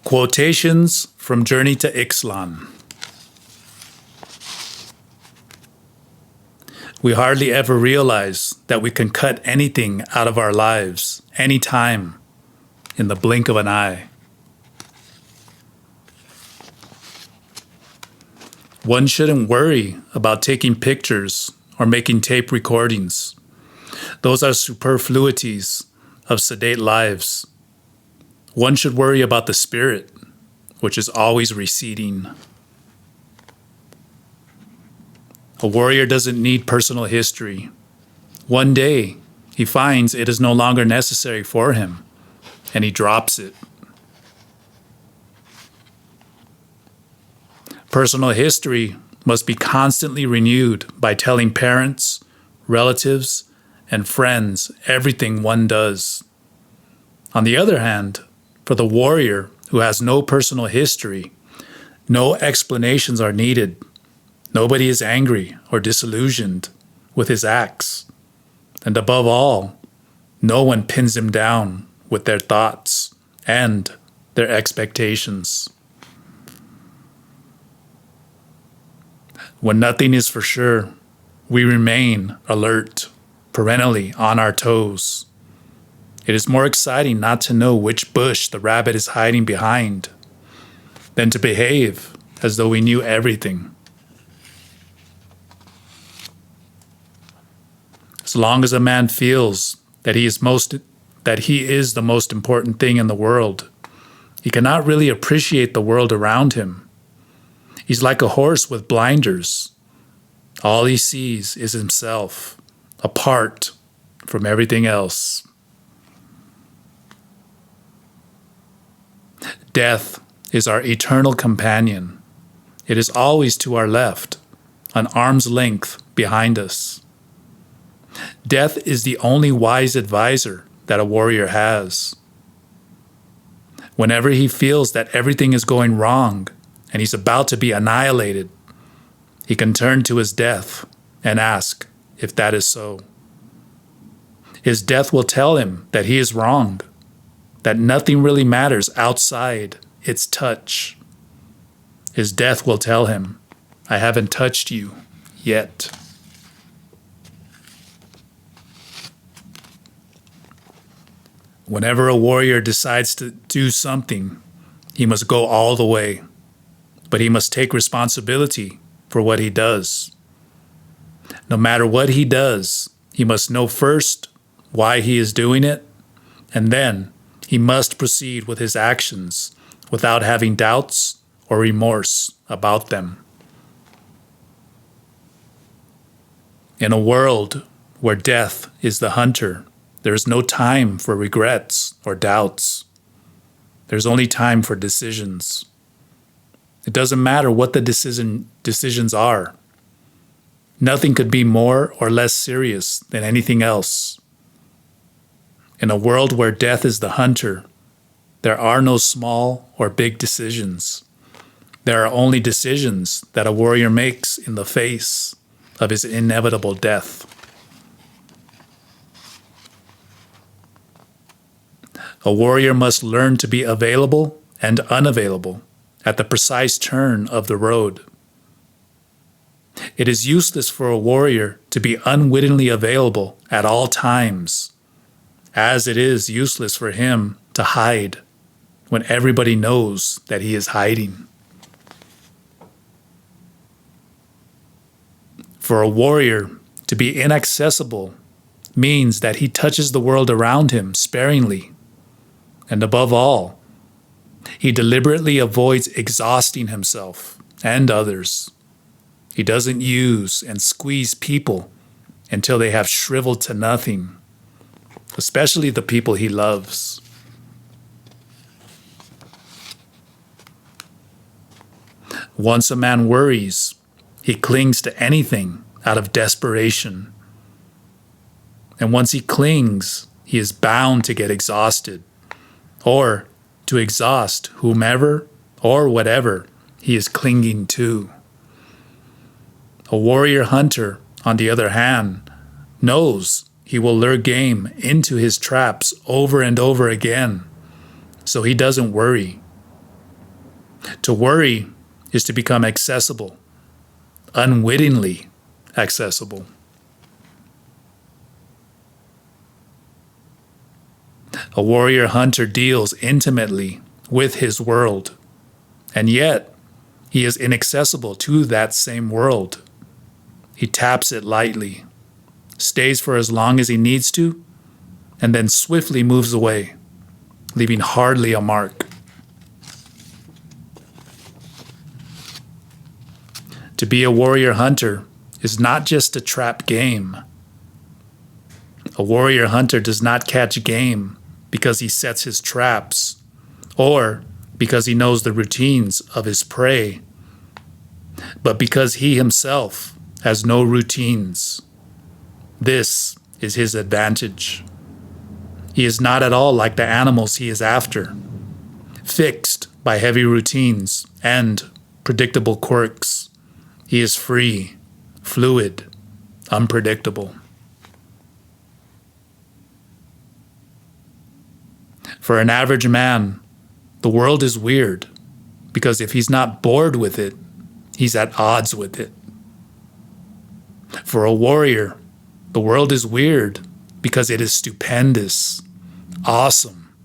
Quotations from Journey to Ixtlan. We hardly ever realize that we can cut anything out of our lives, anytime, in the blink of an eye. One shouldn't worry about taking pictures or making tape recordings. Those are superfluities of sedate lives. One should worry about the spirit, which is always receding. A warrior doesn't need personal history. One day, he finds it is no longer necessary for him, and he drops it. Personal history must be constantly renewed by telling parents, relatives, and friends everything one does. On the other hand, for the warrior who has no personal history, no explanations are needed. Nobody is angry or disillusioned with his acts. And above all, no one pins him down with their thoughts and their expectations. When nothing is for sure, we remain alert, perennially on our toes. It is more exciting not to know which bush the rabbit is hiding behind than to behave as though we knew everything. As long as a man feels that he is the most important thing in the world, he cannot really appreciate the world around him. He's like a horse with blinders. All he sees is himself, apart from everything else. Death is our eternal companion. It is always to our left, an arm's length behind us. Death is the only wise advisor that a warrior has. Whenever he feels that everything is going wrong and he's about to be annihilated, he can turn to his death and ask if that is so. His death will tell him that he is wrong, that nothing really matters outside its touch. His death will tell him, I haven't touched you yet. Whenever a warrior decides to do something, he must go all the way, but he must take responsibility for what he does. No matter what he does, he must know first why he is doing it, and then he must proceed with his actions without having doubts or remorse about them. In a world where death is the hunter, there is no time for regrets or doubts. There's only time for decisions. It doesn't matter what the decisions are. Nothing could be more or less serious than anything else. In a world where death is the hunter, there are no small or big decisions. There are only decisions that a warrior makes in the face of his inevitable death. A warrior must learn to be available and unavailable at the precise turn of the road. It is useless for a warrior to be unwittingly available at all times, as it is useless for him to hide when everybody knows that he is hiding. For a warrior to be inaccessible means that he touches the world around him sparingly, and above all, he deliberately avoids exhausting himself and others. He doesn't use and squeeze people until they have shriveled to nothing, especially the people he loves. Once a man worries, he clings to anything out of desperation. And once he clings, he is bound to get exhausted, or to exhaust whomever or whatever he is clinging to. A warrior hunter, on the other hand, knows he will lure game into his traps over and over again, so he doesn't worry. To worry is to become accessible, unwittingly accessible. A warrior hunter deals intimately with his world, and yet he is inaccessible to that same world. He taps it lightly, stays for as long as he needs to, and then swiftly moves away, leaving hardly a mark. To be a warrior hunter is not just to trap game. A warrior hunter does not catch game because he sets his traps or because he knows the routines of his prey, but because he himself has no routines. This is his advantage. He is not at all like the animals he is after, fixed by heavy routines and predictable quirks. He is free, fluid, unpredictable. For an average man, the world is weird because if he's not bored with it, he's at odds with it. For a warrior, the world is weird because it is stupendous, awesome,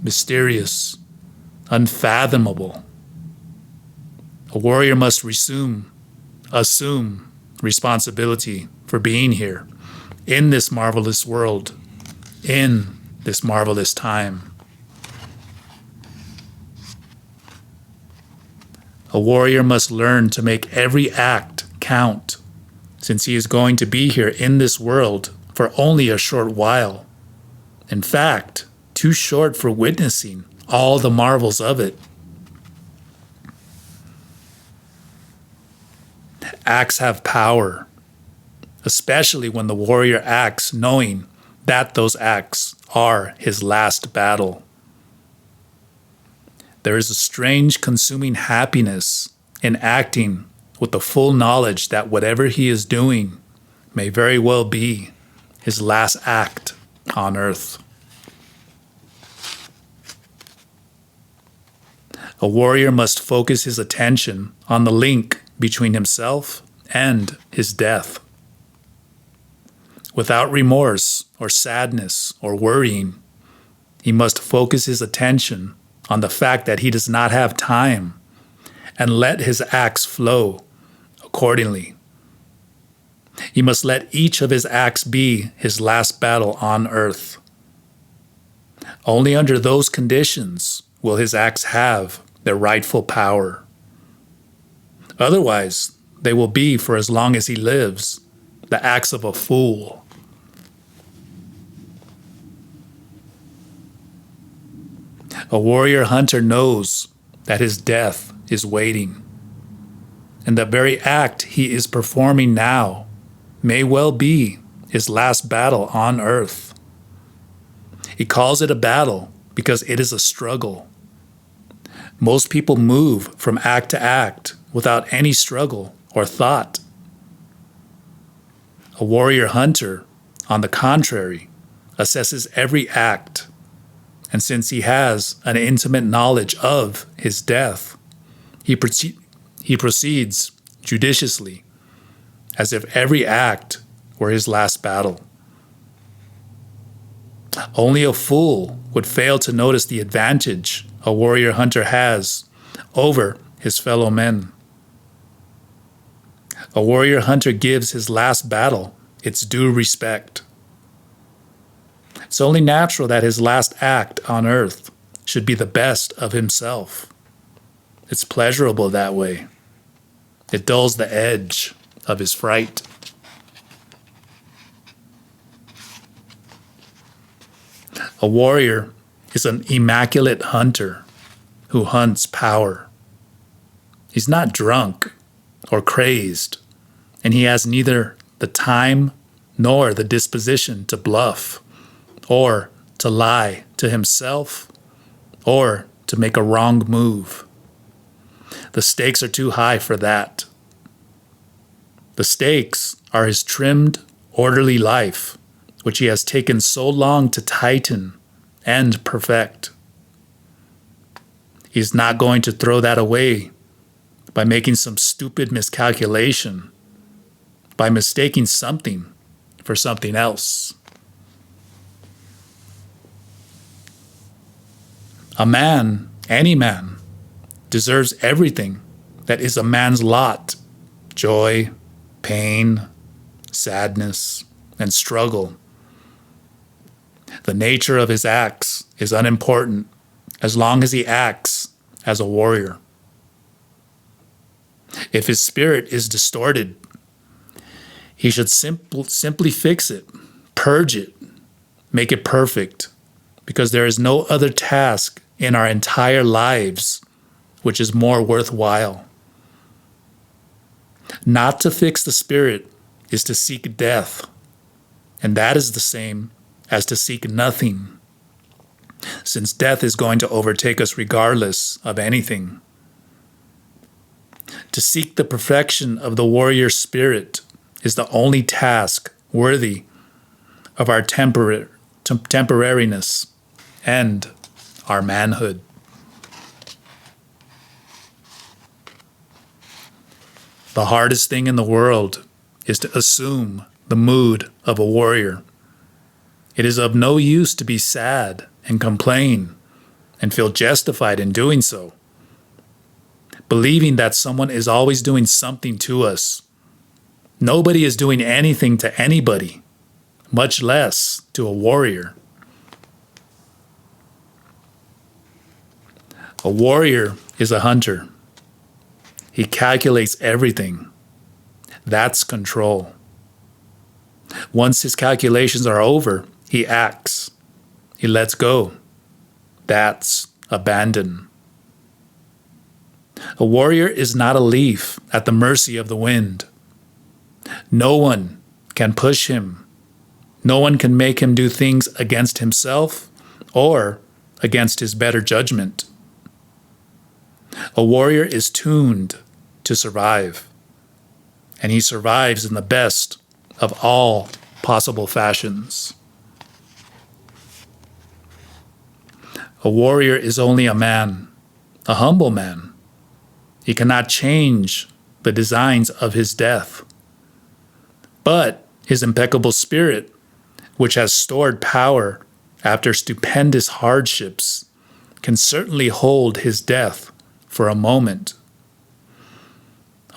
mysterious, unfathomable. A warrior must assume responsibility for being here, in this marvelous world, in this marvelous time. A warrior must learn to make every act count, since he is going to be here in this world for only a short while. In fact, too short for witnessing all the marvels of it. Acts have power, especially when the warrior acts knowing that those acts are his last battle. There is a strange consuming happiness in acting with the full knowledge that whatever he is doing may very well be his last act on earth. A warrior must focus his attention on the link between himself and his death. Without remorse or sadness or worrying, he must focus his attention on the fact that he does not have time and let his acts flow accordingly. He must let each of his acts be his last battle on earth. Only under those conditions will his acts have their rightful power. Otherwise, they will be, for as long as he lives, the acts of a fool. A warrior hunter knows that his death is waiting, and the very act he is performing now may well be his last battle on earth. He calls it a battle because it is a struggle. Most people move from act to act without any struggle or thought. A warrior hunter, on the contrary, assesses every act, and since he has an intimate knowledge of his death, he proceeds judiciously, as if every act were his last battle. Only a fool would fail to notice the advantage a warrior hunter has over his fellow men. A warrior hunter gives his last battle its due respect. It's only natural that his last act on earth should be the best of himself. It's pleasurable that way. It dulls the edge of his fright. A warrior is an immaculate hunter who hunts power. He's not drunk or crazed, and he has neither the time nor the disposition to bluff or to lie to himself or to make a wrong move. The stakes are too high for that. The stakes are his trimmed, orderly life, which he has taken so long to tighten and perfect. He's not going to throw that away by making some stupid miscalculation, by mistaking something for something else. A man, any man, deserves everything that is a man's lot: joy, pain, sadness, and struggle. The nature of his acts is unimportant as long as he acts as a warrior. If his spirit is distorted, he should simply fix it, purge it, make it perfect, because there is no other task in our entire lives which is more worthwhile. Not to fix the spirit is to seek death, and that is the same as to seek nothing, since death is going to overtake us regardless of anything. To seek the perfection of the warrior spirit is the only task worthy of our temporariness and our manhood. The hardest thing in the world is to assume the mood of a warrior. It is of no use to be sad and complain and feel justified in doing so, believing that someone is always doing something to us. Nobody is doing anything to anybody, much less to a warrior. A warrior is a hunter. He calculates everything. That's control. Once his calculations are over, he acts. He lets go. That's abandon. A warrior is not a leaf at the mercy of the wind. No one can push him. No one can make him do things against himself or against his better judgment. A warrior is tuned to survive, and he survives in the best of all possible fashions. A warrior is only a man, a humble man. He cannot change the designs of his death. But his impeccable spirit, which has stored power after stupendous hardships, can certainly hold his death for a moment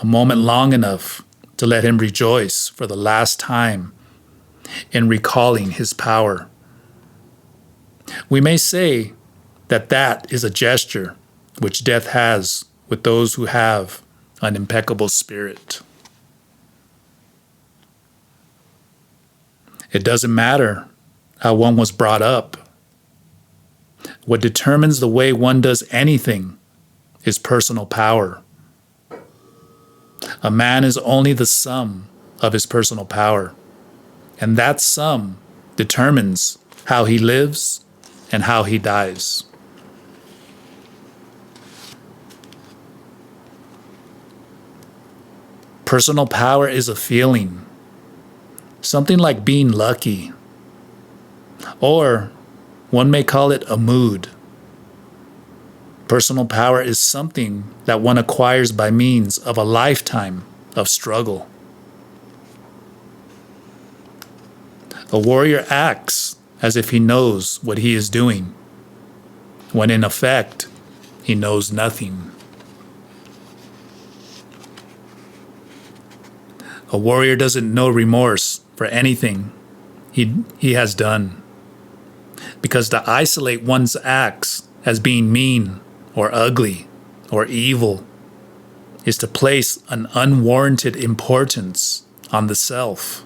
long enough to let him rejoice for the last time in recalling his power. We may say that that is a gesture which death has with those who have an impeccable spirit. It doesn't matter how one was brought up. What determines the way one does anything is personal power. A man is only the sum of his personal power, and that sum determines how he lives and how he dies. Personal power is a feeling, something like being lucky, or one may call it a mood. Personal power is something that one acquires by means of a lifetime of struggle. A warrior acts as if he knows what he is doing, when in effect, he knows nothing. A warrior doesn't know remorse for anything he has done, because to isolate one's acts as being mean or ugly or evil is to place an unwarranted importance on the self.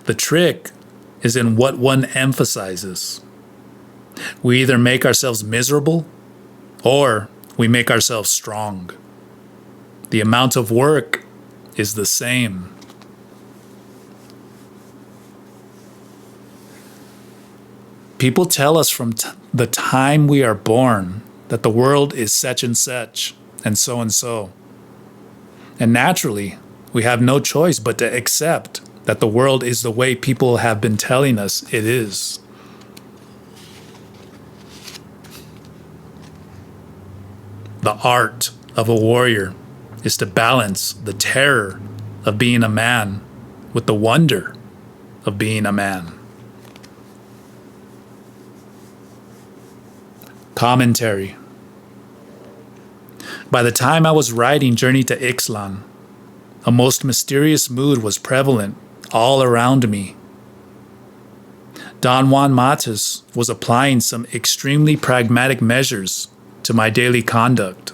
The trick is in what one emphasizes. We either make ourselves miserable or we make ourselves strong. The amount of work is the same. People tell us from the time we are born that the world is such and such and so and so. And naturally, we have no choice but to accept that the world is the way people have been telling us it is. The art of a warrior is to balance the terror of being a man with the wonder of being a man. Commentary. By the time I was writing Journey to Ixtlan, a most mysterious mood was prevalent all around me. Don Juan Matus was applying some extremely pragmatic measures to my daily conduct.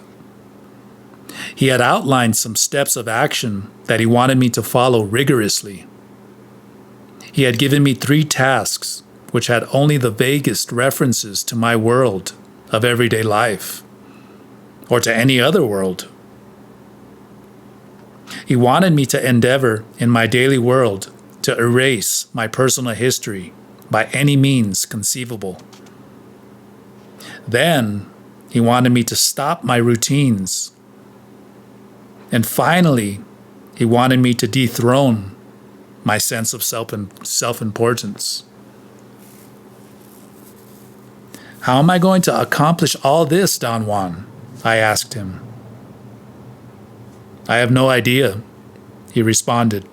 He had outlined some steps of action that he wanted me to follow rigorously. He had given me 3 tasks which had only the vaguest references to my world of everyday life, or to any other world. He wanted me to endeavor in my daily world to erase my personal history by any means conceivable. Then he wanted me to stop my routines. And finally, he wanted me to dethrone my sense of self-importance. How am I going to accomplish all this, Don Juan? I asked him. I have no idea, he responded.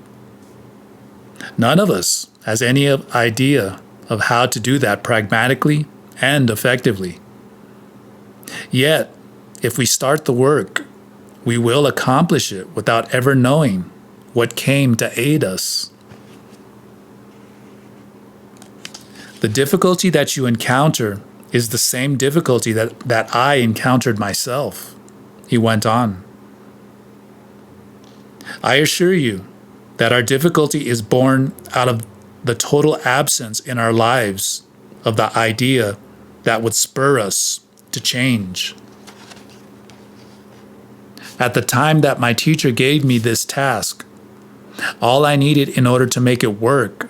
None of us has any idea of how to do that pragmatically and effectively. Yet, if we start the work, we will accomplish it without ever knowing what came to aid us. The difficulty that you encounter is the same difficulty that I encountered myself, he went on. I assure you that our difficulty is born out of the total absence in our lives of the idea that would spur us to change. At the time that my teacher gave me this task, all I needed in order to make it work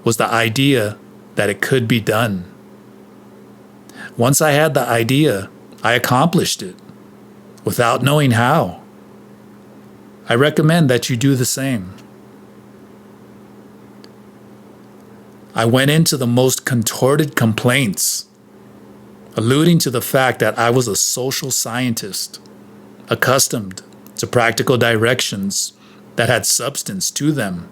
was the idea that it could be done. Once I had the idea, I accomplished it without knowing how. I recommend that you do the same. I went into the most contorted complaints, alluding to the fact that I was a social scientist, accustomed to practical directions that had substance to them,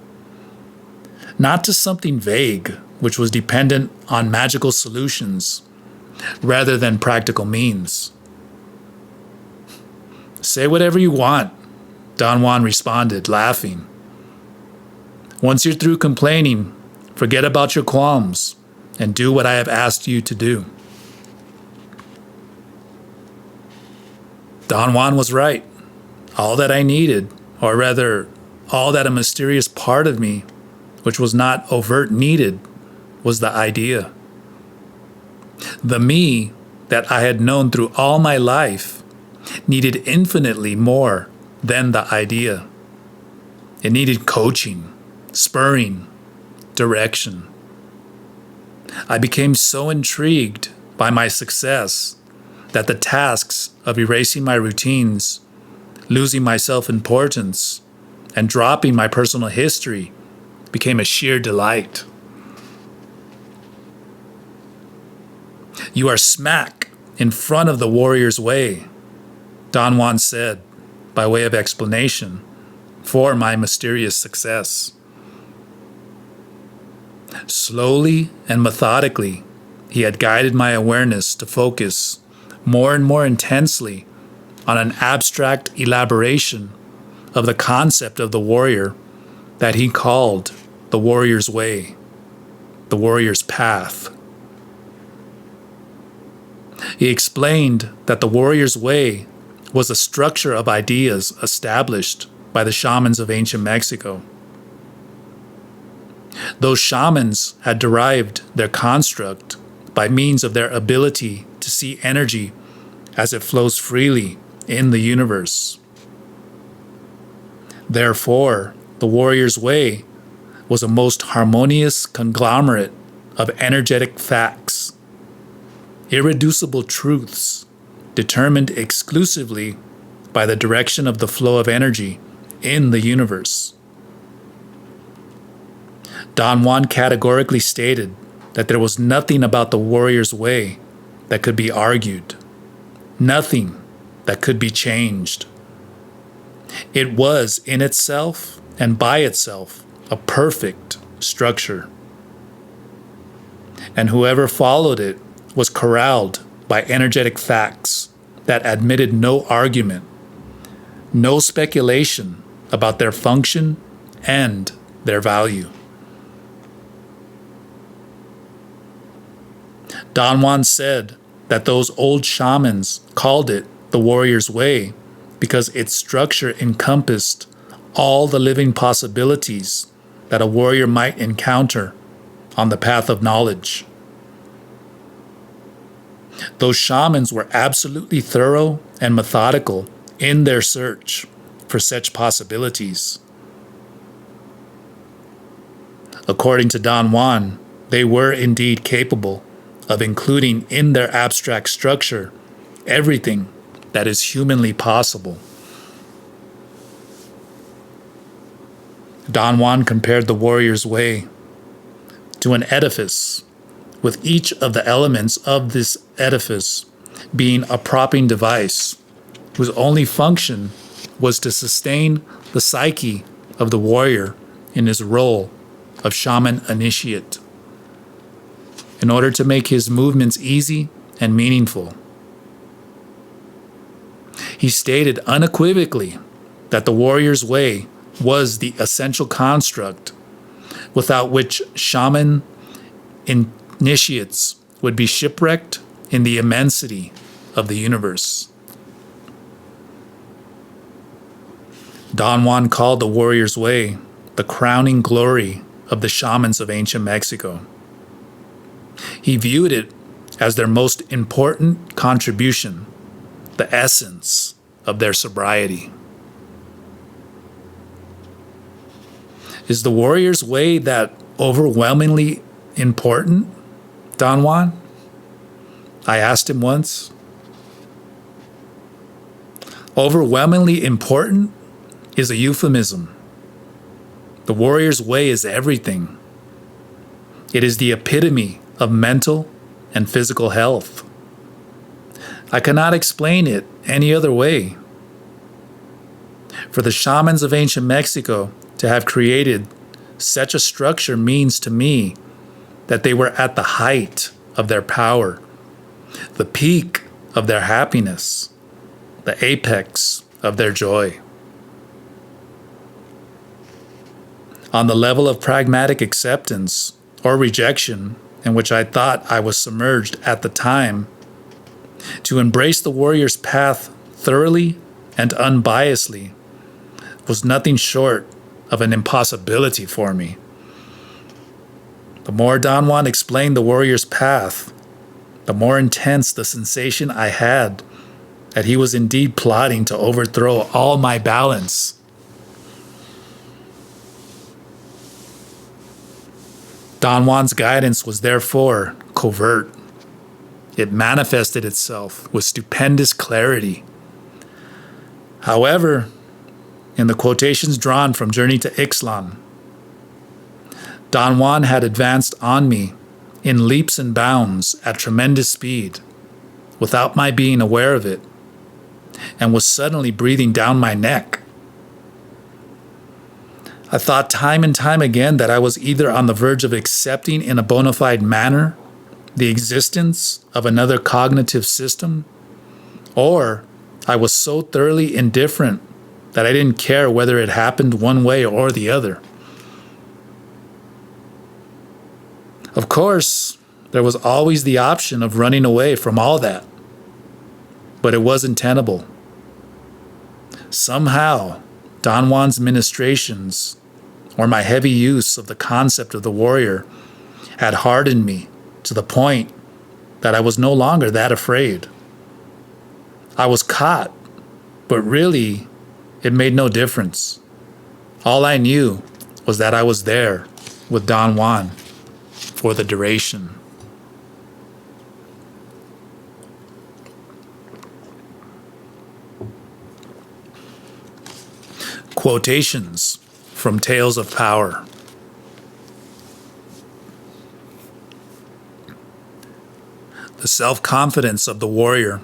not to something vague which was dependent on magical solutions rather than practical means. Say whatever you want, Don Juan responded, laughing. Once you're through complaining, forget about your qualms and do what I have asked you to do. Don Juan was right. All that I needed, or rather, all that a mysterious part of me, which was not overt needed, was the idea. The me that I had known through all my life needed infinitely more than the idea. It needed coaching, spurring, direction. I became so intrigued by my success that the tasks of erasing my routines, losing my self-importance, and dropping my personal history became a sheer delight. You are smack in front of the warrior's way, Don Juan said, by way of explanation for my mysterious success. Slowly and methodically, he had guided my awareness to focus more and more intensely on an abstract elaboration of the concept of the warrior that he called the warrior's way, the warrior's path. He explained that the warrior's way was a structure of ideas established by the shamans of ancient Mexico. Those shamans had derived their construct by means of their ability to see energy as it flows freely in the universe. Therefore, the warrior's way was a most harmonious conglomerate of energetic facts, irreducible truths determined exclusively by the direction of the flow of energy in the universe. Don Juan categorically stated that there was nothing about the warrior's way that could be argued, nothing that could be changed. It was in itself and by itself a perfect structure. And whoever followed it was corralled by energetic facts that admitted no argument, no speculation about their function and their value. Don Juan said that those old shamans called it the warrior's way because its structure encompassed all the living possibilities that a warrior might encounter on the path of knowledge. Those shamans were absolutely thorough and methodical in their search for such possibilities. According to Don Juan, they were indeed capable of including in their abstract structure everything that is humanly possible. Don Juan compared the warrior's way to an edifice, with each of the elements of this edifice being a propping device whose only function was to sustain the psyche of the warrior in his role of shaman initiate, in order to make his movements easy and meaningful. He stated unequivocally that the warrior's way was the essential construct without which shaman initiates would be shipwrecked in the immensity of the universe. Don Juan called the warrior's way the crowning glory of the shamans of ancient Mexico. He viewed it as their most important contribution, the essence of their sobriety. Is the warrior's way that overwhelmingly important, Don Juan? I asked him once. Overwhelmingly important is a euphemism. The warrior's way is everything. It is the epitome of mental and physical health. I cannot explain it any other way. For the shamans of ancient Mexico to have created such a structure means to me that they were at the height of their power, the peak of their happiness, the apex of their joy. On the level of pragmatic acceptance or rejection, in which I thought I was submerged at the time, to embrace the warrior's path thoroughly and unbiasedly was nothing short of an impossibility for me. The more Don Juan explained the warrior's path, the more intense the sensation I had that he was indeed plotting to overthrow all my balance. Don Juan's guidance was therefore covert. It manifested itself with stupendous clarity. However, in the quotations drawn from Journey to Ixtlan, Don Juan had advanced on me in leaps and bounds at tremendous speed, without my being aware of it, and was suddenly breathing down my neck. I thought time and time again that I was either on the verge of accepting in a bona fide manner the existence of another cognitive system, or I was so thoroughly indifferent that I didn't care whether it happened one way or the other. Of course, there was always the option of running away from all that, but it wasn't tenable. Somehow, Don Juan's ministrations, or my heavy use of the concept of the warrior, had hardened me to the point that I was no longer that afraid. I was caught, but really, it made no difference. All I knew was that I was there with Don Juan for the duration. Quotations from Tales of Power. The self-confidence of the warrior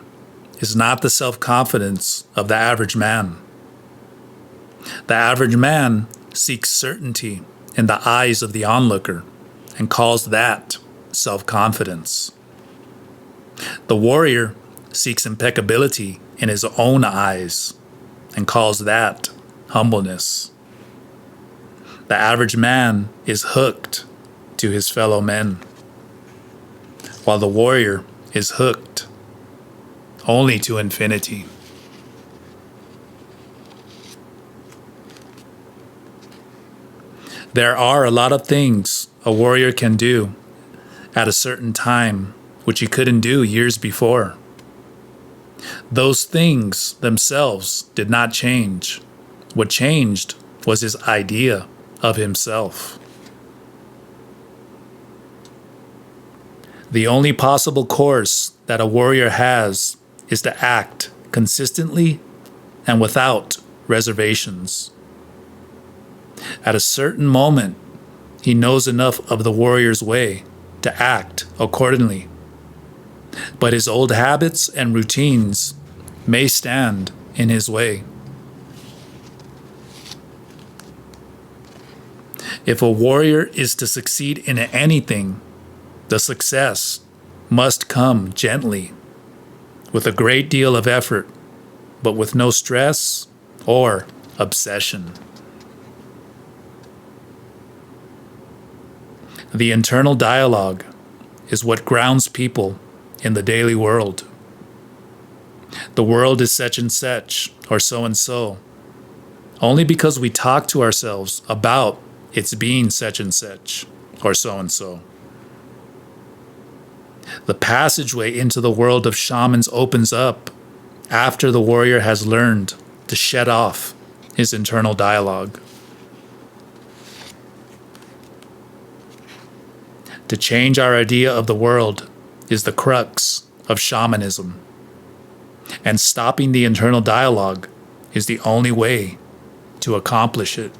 is not the self-confidence of the average man. The average man seeks certainty in the eyes of the onlooker and calls that self-confidence. The warrior seeks impeccability in his own eyes and calls that humbleness. The average man is hooked to his fellow men, while the warrior is hooked only to infinity. There are a lot of things a warrior can do at a certain time which he couldn't do years before. Those things themselves did not change. What changed was his idea of himself. The only possible course that a warrior has is to act consistently and without reservations. At a certain moment, he knows enough of the warrior's way to act accordingly. But his old habits and routines may stand in his way. If a warrior is to succeed in anything, the success must come gently, with a great deal of effort, but with no stress or obsession. The internal dialogue is what grounds people in the daily world. The world is such and such, or so and so, only because we talk to ourselves about its being such and such, or so and so. The passageway into the world of shamans opens up after the warrior has learned to shut off his internal dialogue. To change our idea of the world is the crux of shamanism, and stopping the internal dialogue is the only way to accomplish it.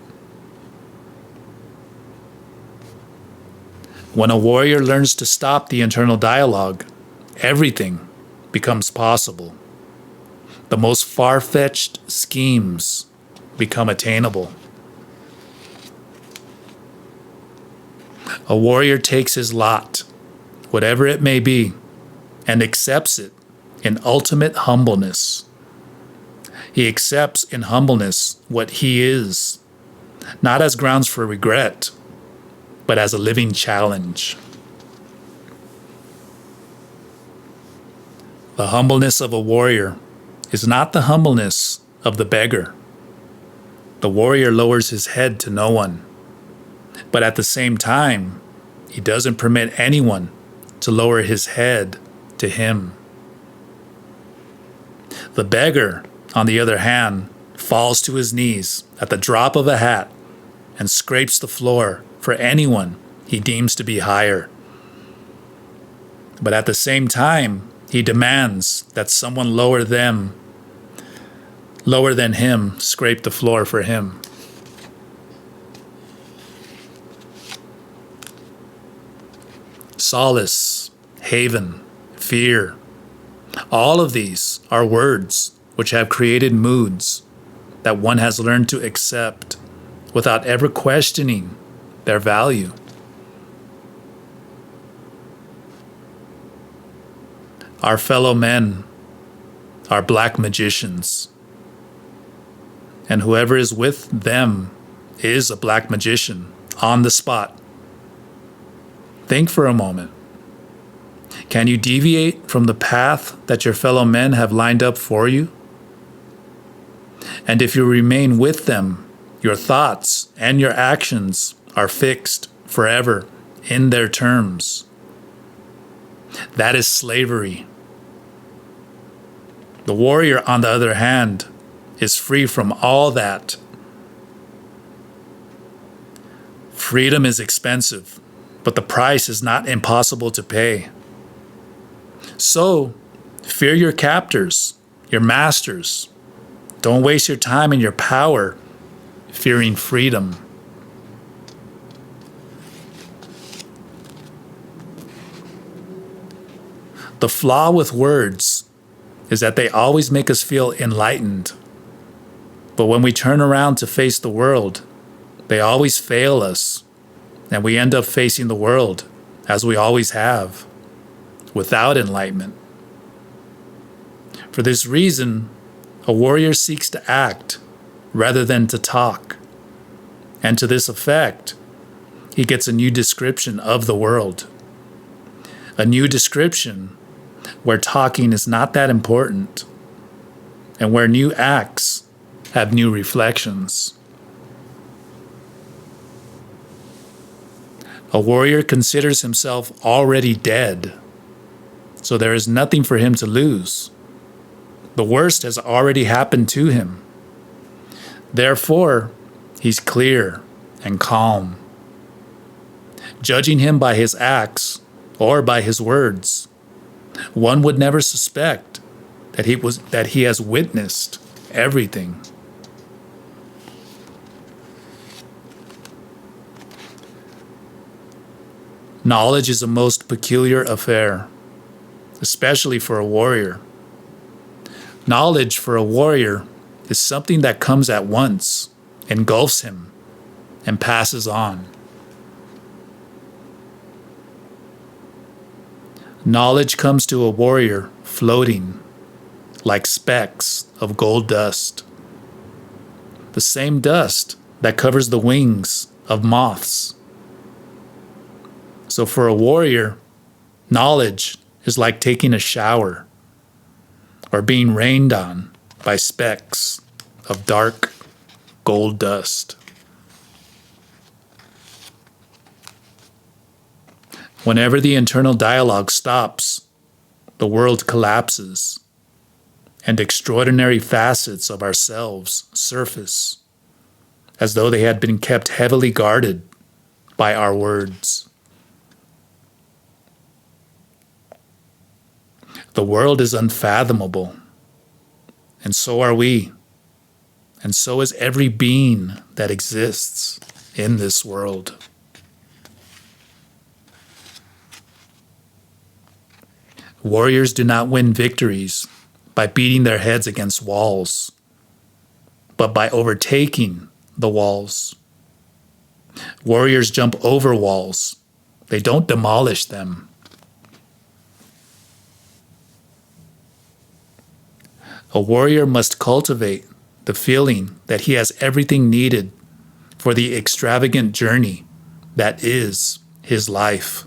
When a warrior learns to stop the internal dialogue, everything becomes possible. The most far-fetched schemes become attainable. A warrior takes his lot, whatever it may be, and accepts it in ultimate humbleness. He accepts in humbleness what he is, not as grounds for regret, but as a living challenge. The humbleness of a warrior is not the humbleness of the beggar. The warrior lowers his head to no one, but at the same time, he doesn't permit anyone to lower his head to him. The beggar, on the other hand, falls to his knees at the drop of a hat and scrapes the floor for anyone he deems to be higher. But at the same time, he demands that someone lower than him scrape the floor for him. Solace, haven, fear, all of these are words which have created moods that one has learned to accept without ever questioning their value. Our fellow men are black magicians, and whoever is with them is a black magician on the spot. Think for a moment. Can you deviate from the path that your fellow men have lined up for you? And if you remain with them, your thoughts and your actions are fixed forever in their terms. That is slavery. The warrior, on the other hand, is free from all that. Freedom is expensive, but the price is not impossible to pay. So, fear your captors, your masters. Don't waste your time and your power fearing freedom. The flaw with words is that they always make us feel enlightened. But when we turn around to face the world, they always fail us, and we end up facing the world, as we always have, without enlightenment. For this reason, a warrior seeks to act rather than to talk. And to this effect, he gets a new description of the world. A new description where talking is not that important, and where new acts have new reflections. A warrior considers himself already dead, so there is nothing for him to lose. The worst has already happened to him. Therefore, he's clear and calm. Judging him by his acts or by his words, one would never suspect that he has witnessed everything. Knowledge is a most peculiar affair, especially for a warrior. Knowledge for a warrior is something that comes at once, engulfs him, and passes on. Knowledge comes to a warrior floating like specks of gold dust, the same dust that covers the wings of moths. So for a warrior, knowledge is like taking a shower or being rained on by specks of dark gold dust. Whenever the internal dialogue stops, the world collapses, and extraordinary facets of ourselves surface, as though they had been kept heavily guarded by our words. The world is unfathomable, and so are we, and so is every being that exists in this world. Warriors do not win victories by beating their heads against walls, but by overtaking the walls. Warriors jump over walls. They don't demolish them. A warrior must cultivate the feeling that he has everything needed for the extravagant journey that is his life.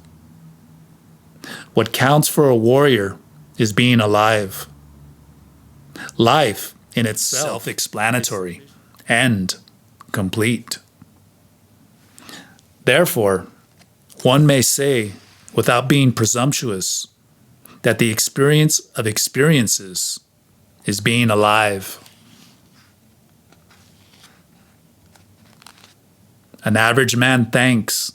What counts for a warrior is being alive. Life in itself self-explanatory and complete. Therefore, one may say, without being presumptuous, that the experience of experiences is being alive. An average man thinks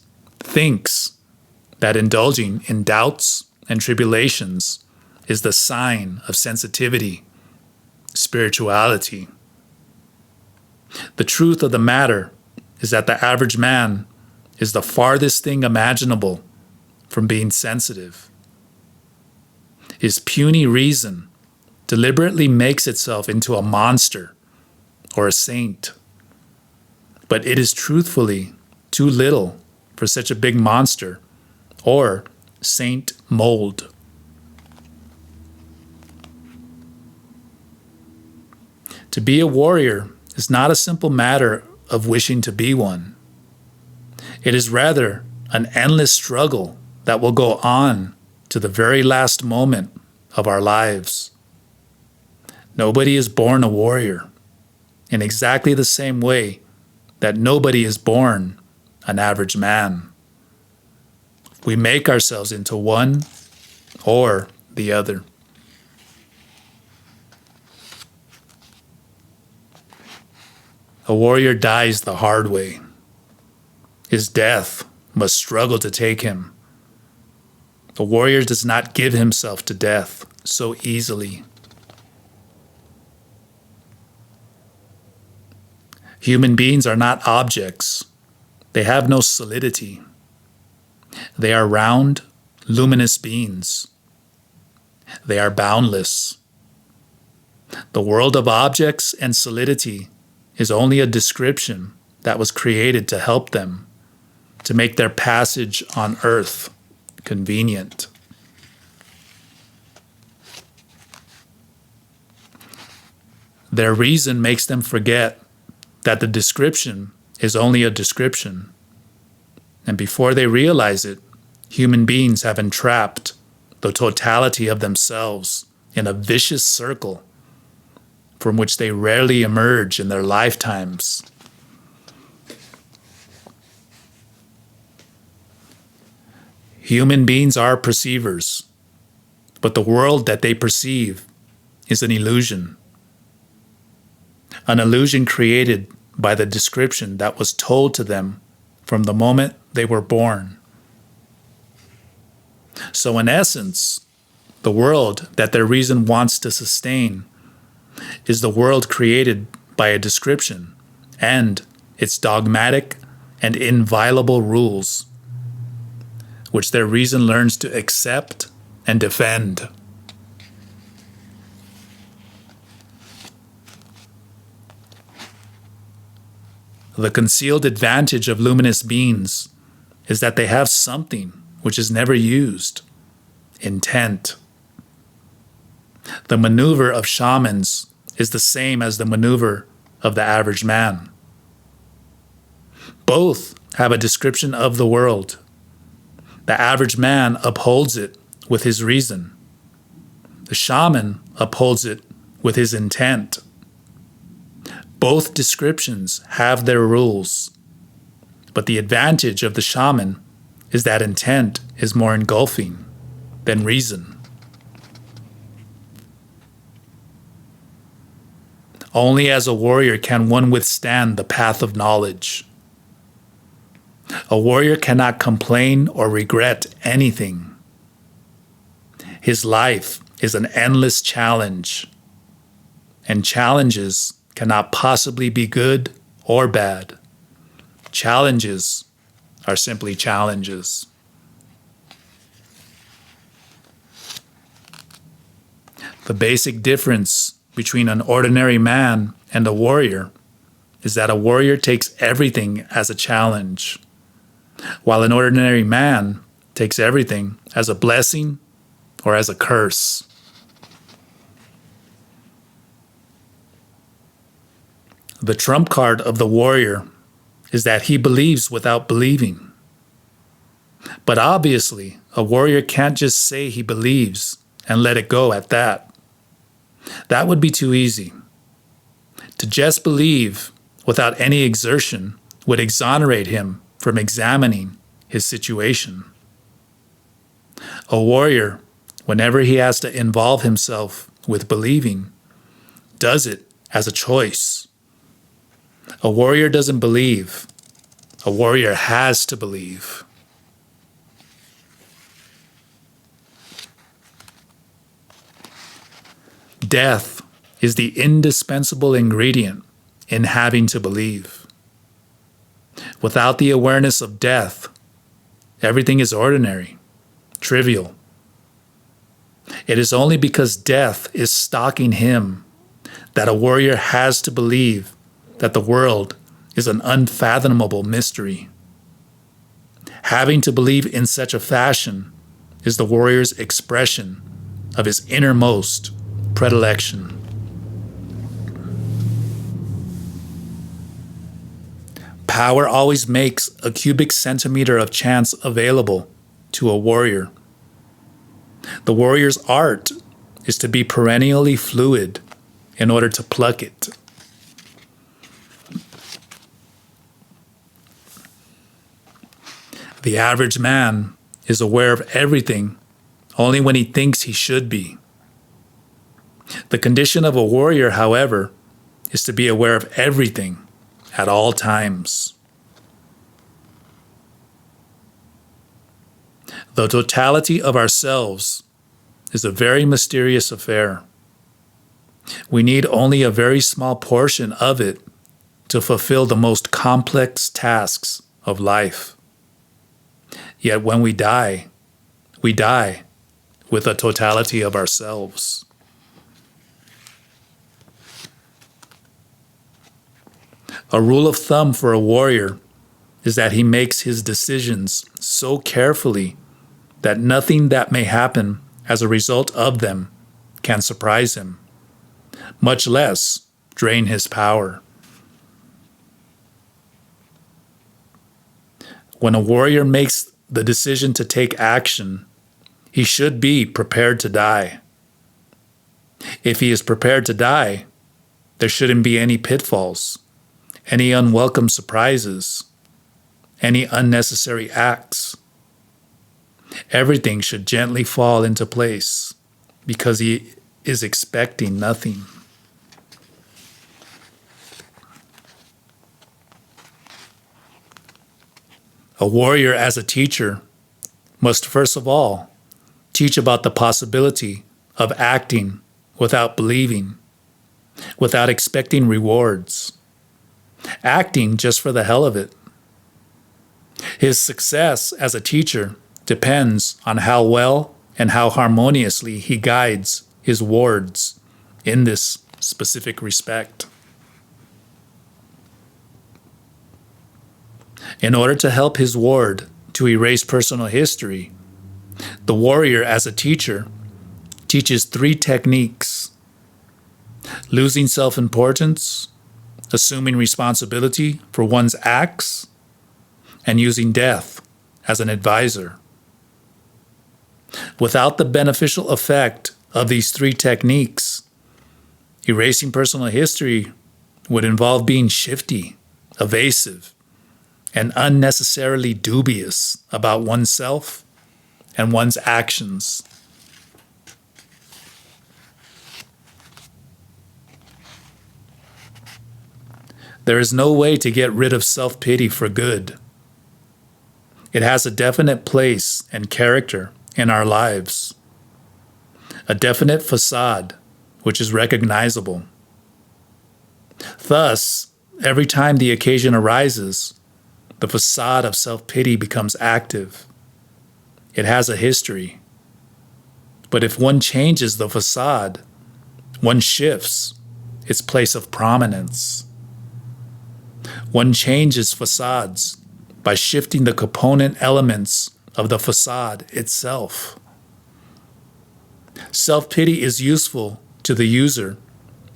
that indulging in doubts and tribulations is the sign of sensitivity, spirituality. The truth of the matter is that the average man is the farthest thing imaginable from being sensitive. His puny reason deliberately makes itself into a monster or a saint, but it is truthfully too little for such a big monster or saint mold. To be a warrior is not a simple matter of wishing to be one. It is rather an endless struggle that will go on to the very last moment of our lives. Nobody is born a warrior in exactly the same way that nobody is born an average man. We make ourselves into one or the other. A warrior dies the hard way. His death must struggle to take him. A warrior does not give himself to death so easily. Human beings are not objects. They have no solidity. They are round, luminous beings. They are boundless. The world of objects and solidity is only a description that was created to help them, to make their passage on earth convenient. Their reason makes them forget that the description is only a description. And before they realize it, human beings have entrapped the totality of themselves in a vicious circle from which they rarely emerge in their lifetimes. Human beings are perceivers, but the world that they perceive is an illusion created by the description that was told to them from the moment they were born. So in essence, the world that their reason wants to sustain is the world created by a description and its dogmatic and inviolable rules, which their reason learns to accept and defend. The concealed advantage of luminous beings is that they have something which is never used: intent. The maneuver of shamans is the same as the maneuver of the average man. Both have a description of the world. The average man upholds it with his reason. The shaman upholds it with his intent. Both descriptions have their rules, but the advantage of the shaman is that intent is more engulfing than reason. Only as a warrior can one withstand the path of knowledge. A warrior cannot complain or regret anything. His life is an endless challenge, and challenges cannot possibly be good or bad. Challenges are simply challenges. The basic difference between an ordinary man and a warrior is that a warrior takes everything as a challenge, while an ordinary man takes everything as a blessing or as a curse. The trump card of the warrior is that he believes without believing. But obviously, a warrior can't just say he believes and let it go at that. That would be too easy. To just believe without any exertion would exonerate him from examining his situation. A warrior, whenever he has to involve himself with believing, does it as a choice. A warrior doesn't believe. A warrior has to believe. Death is the indispensable ingredient in having to believe. Without the awareness of death, everything is ordinary, trivial. It is only because death is stalking him that a warrior has to believe that the world is an unfathomable mystery. Having to believe in such a fashion is the warrior's expression of his innermost predilection. Power always makes a cubic centimeter of chance available to a warrior. The warrior's art is to be perennially fluid in order to pluck it. The average man is aware of everything only when he thinks he should be. The condition of a warrior, however, is to be aware of everything at all times. The totality of ourselves is a very mysterious affair. We need only a very small portion of it to fulfill the most complex tasks of life. Yet when we die with the totality of ourselves. A rule of thumb for a warrior is that he makes his decisions so carefully that nothing that may happen as a result of them can surprise him, much less drain his power. When a warrior makes the decision to take action, he should be prepared to die. If he is prepared to die, there shouldn't be any pitfalls, any unwelcome surprises, any unnecessary acts. Everything should gently fall into place because he is expecting nothing. A warrior as a teacher must first of all teach about the possibility of acting without believing, without expecting rewards, acting just for the hell of it. His success as a teacher depends on how well and how harmoniously he guides his wards in this specific respect. In order to help his ward to erase personal history, the warrior as a teacher teaches 3 techniques: losing self-importance, assuming responsibility for one's acts, and using death as an advisor. Without the beneficial effect of these 3 techniques, erasing personal history would involve being shifty, evasive, and unnecessarily dubious about oneself and one's actions. There is no way to get rid of self-pity for good. It has a definite place and character in our lives, a definite facade which is recognizable. Thus, every time the occasion arises, the facade of self-pity becomes active. It has a history. But if one changes the facade, one shifts its place of prominence. One changes facades by shifting the component elements of the facade itself. Self-pity is useful to the user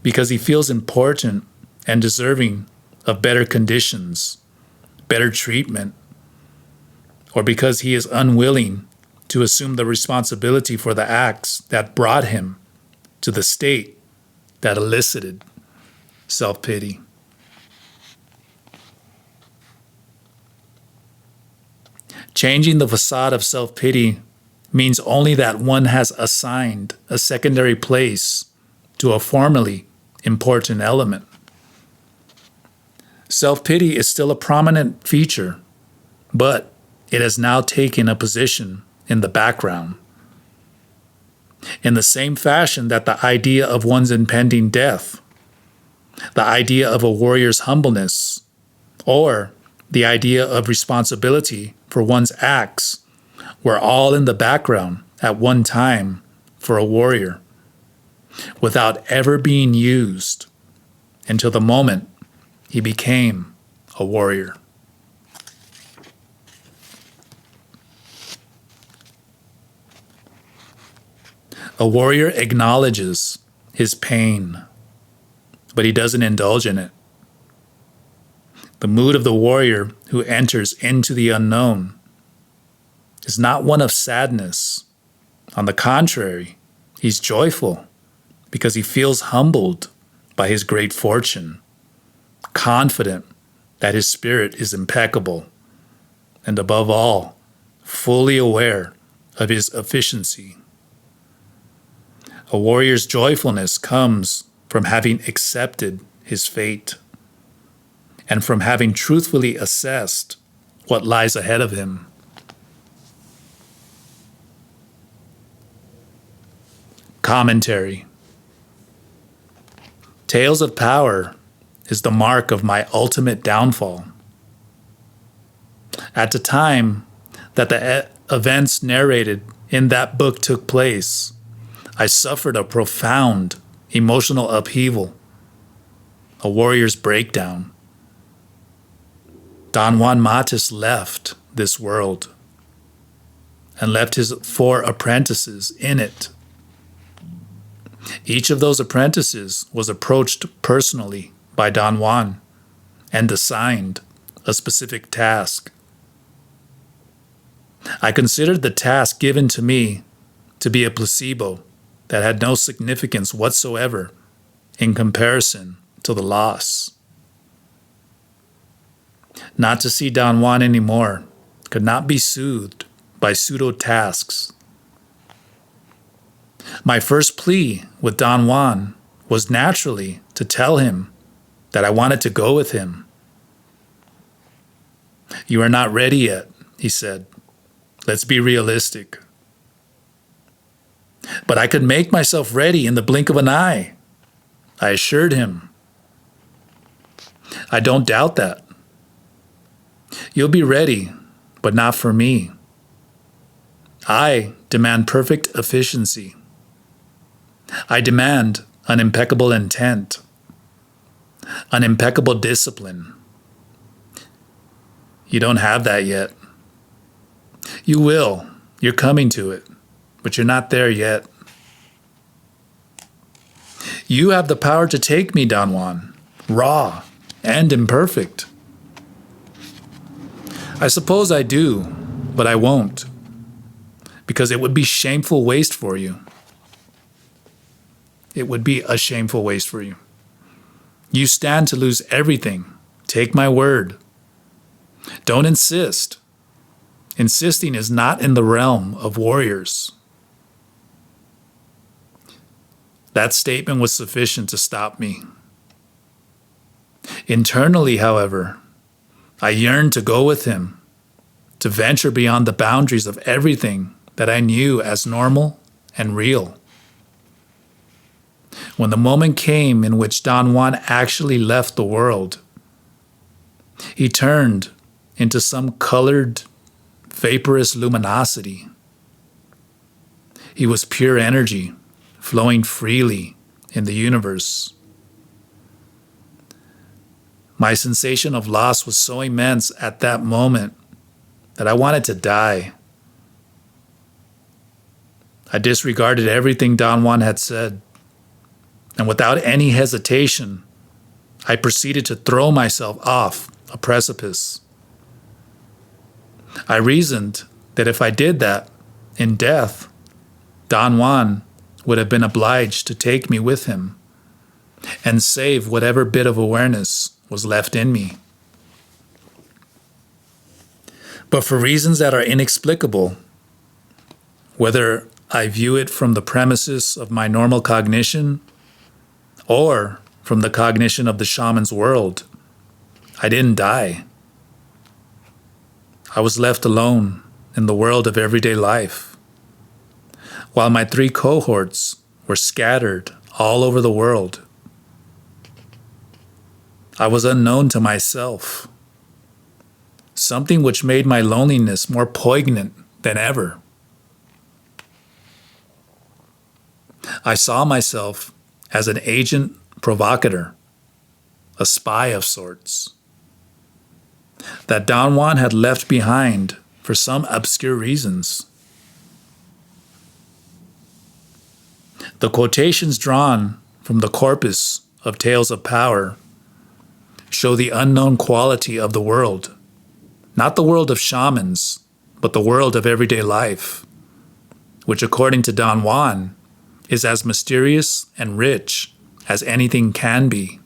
because he feels important and deserving of better conditions, better treatment, or because he is unwilling to assume the responsibility for the acts that brought him to the state that elicited self-pity. Changing the facade of self-pity means only that one has assigned a secondary place to a formerly important element. Self-pity is still a prominent feature, but it has now taken a position in the background. In the same fashion that the idea of one's impending death, the idea of a warrior's humbleness, or the idea of responsibility for one's acts were all in the background at one time for a warrior, without ever being used until the moment he became a warrior. A warrior acknowledges his pain, but he doesn't indulge in it. The mood of the warrior who enters into the unknown is not one of sadness. On the contrary, he's joyful because he feels humbled by his great fortune, confident that his spirit is impeccable, and above all, fully aware of his efficiency. A warrior's joyfulness comes from having accepted his fate and from having truthfully assessed what lies ahead of him. Commentary. Tales of Power is the mark of my ultimate downfall. At the time that the events narrated in that book took place, I suffered a profound emotional upheaval, a warrior's breakdown. Don Juan Matus left this world and left his 4 apprentices in it. Each of those apprentices was approached personally by Don Juan and assigned a specific task. I considered the task given to me to be a placebo that had no significance whatsoever in comparison to the loss. Not to see Don Juan anymore could not be soothed by pseudo-tasks. My first plea with Don Juan was naturally to tell him that I wanted to go with him. "You are not ready yet," he said. "Let's be realistic." "But I could make myself ready in the blink of an eye," I assured him. "I don't doubt that. You'll be ready, but not for me. I demand perfect efficiency. I demand an impeccable intent, an impeccable discipline. You don't have that yet. You will. You're coming to it, but you're not there yet. You have the power to take me, Don Juan, raw and imperfect." "I suppose I do, but I won't, because it would be shameful waste for you. It would be a shameful waste for you. You stand to lose everything. Take my word. Don't insist. Insisting is not in the realm of warriors." That statement was sufficient to stop me. Internally, however, I yearned to go with him, to venture beyond the boundaries of everything that I knew as normal and real. When the moment came in which Don Juan actually left the world, he turned into some colored, vaporous luminosity. He was pure energy, flowing freely in the universe. My sensation of loss was so immense at that moment that I wanted to die. I disregarded everything Don Juan had said, and without any hesitation, I proceeded to throw myself off a precipice. I reasoned that if I did that, in death, Don Juan would have been obliged to take me with him and save whatever bit of awareness was left in me. But for reasons that are inexplicable, whether I view it from the premises of my normal cognition or from the cognition of the shaman's world, I didn't die. I was left alone in the world of everyday life, while my 3 cohorts were scattered all over the world. I was unknown to myself, something which made my loneliness more poignant than ever. I saw myself as an agent provocateur, a spy of sorts, that Don Juan had left behind for some obscure reasons. The quotations drawn from the corpus of Tales of Power show the unknown quality of the world, not the world of shamans, but the world of everyday life, which according to Don Juan is as mysterious and rich as anything can be.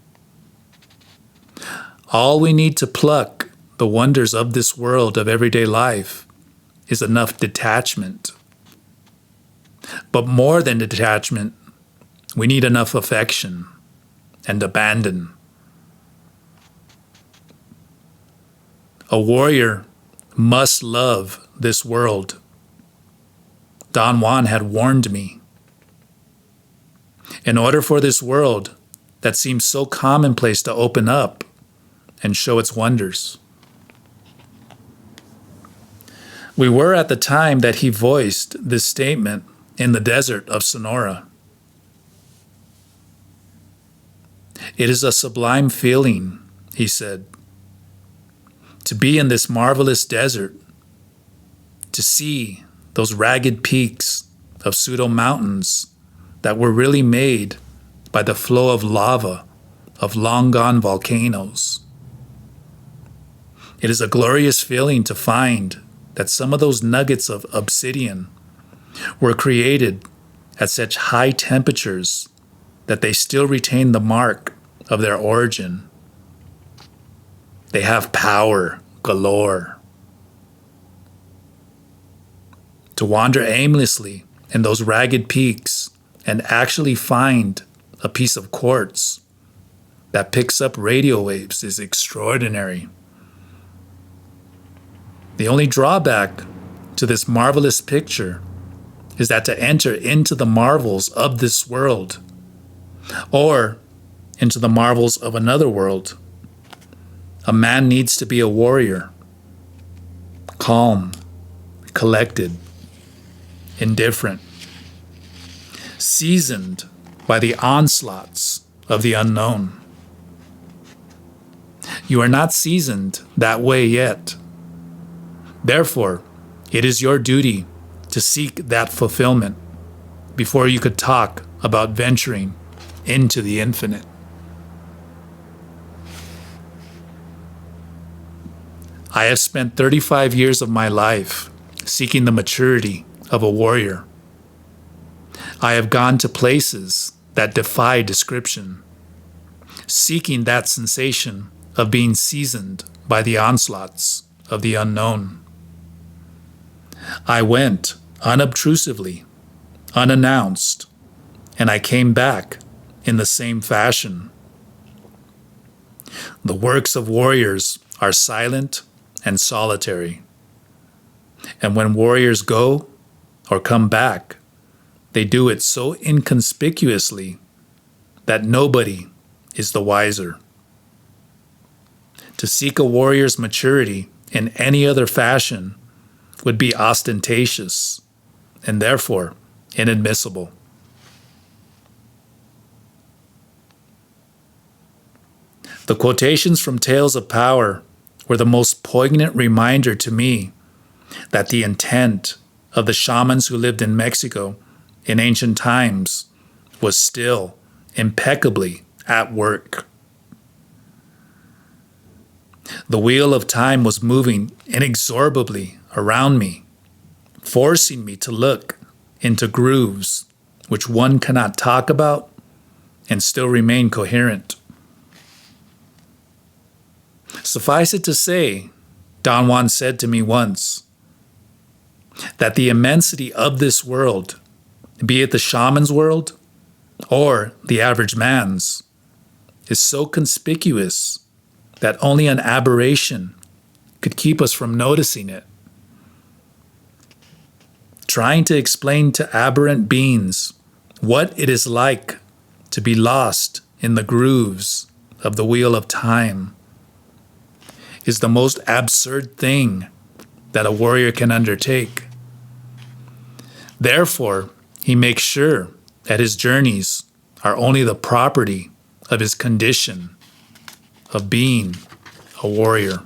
All we need to pluck the wonders of this world of everyday life is enough detachment. But more than detachment, we need enough affection and abandon. A warrior must love this world. Don Juan had warned me. In order for this world that seems so commonplace to open up and show its wonders. We were at the time that he voiced this statement in the desert of Sonora. "It is a sublime feeling," he said, To be in this marvelous desert, to see those ragged peaks of pseudo mountains that were really made by the flow of lava of long gone volcanoes. It is a glorious feeling to find that some of those nuggets of obsidian were created at such high temperatures that they still retain the mark of their origin. They have power galore. To wander aimlessly in those ragged peaks and actually find a piece of quartz that picks up radio waves is extraordinary. The only drawback to this marvelous picture is that to enter into the marvels of this world, or into the marvels of another world, a man needs to be a warrior, calm, collected, indifferent, seasoned by the onslaughts of the unknown. You are not seasoned that way yet. Therefore, it is your duty to seek that fulfillment before you could talk about venturing into the infinite. I have spent 35 years of my life seeking the maturity of a warrior. I have gone to places that defy description, seeking that sensation of being seasoned by the onslaughts of the unknown. I went unobtrusively, unannounced, and I came back in the same fashion. The works of warriors are silent and solitary. And when warriors go or come back, they do it so inconspicuously that nobody is the wiser. To seek a warrior's maturity in any other fashion would be ostentatious and therefore inadmissible. The quotations from Tales of Power were the most poignant reminder to me that the intent of the shamans who lived in Mexico in ancient times was still impeccably at work. The wheel of time was moving inexorably around me, forcing me to look into grooves which one cannot talk about and still remain coherent. Suffice it to say, Don Juan said to me once, that the immensity of this world, be it the shaman's world or the average man's, is so conspicuous that only an aberration could keep us from noticing it. Trying to explain to aberrant beings what it is like to be lost in the grooves of the wheel of time is the most absurd thing that a warrior can undertake. Therefore, he makes sure that his journeys are only the property of his condition of being a warrior.